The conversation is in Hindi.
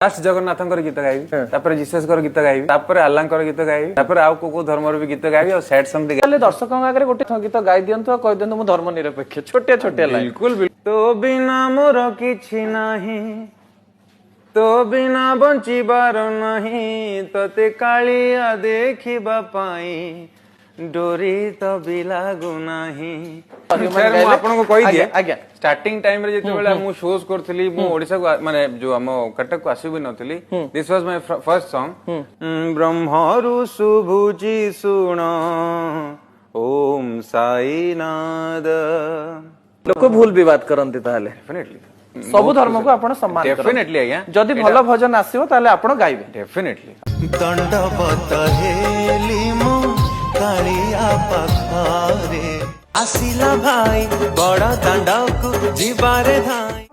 लास्ट जगन्नाथ गीत गाइबी तापर जीसस गीत गाइबी तापर आल्ला गीत गाइबी तापर आउ को धर्म भी गीत गाइबी और सैड सॉन्ग भी दर्शकों आगे गोटे गीत गाई दिंतु कह दिंतु मु धर्म निरपेक्ष छोटे छोटे बिल्कुल तो बिना मोर किछि नाही तो बिना बंचिबार नाही तते कालिया देखिबा पाई डोरी तो भी लागू नाही आपन को कहि दिए आज्ञा स्टार्टिंग टाइम रे जेते बेला मु शोज करथली मु ओडिसा को माने जो हम कटक को आसी भी नथली this was my first song ब्रह्मरु सुभुजी सुण ओम साईनाथ लोक भूल विवाद करंती ताले डेफिनेटली सब धर्म को आपण सम्मान डेफिनेटली आज्ञा जदि भल भजन आसीबो ताले आपण गाइबे डेफिनेटली दंडवत हेली मो कालिया पाखरे आसिला भाई बड़ा दांडा को जीवारे धाई।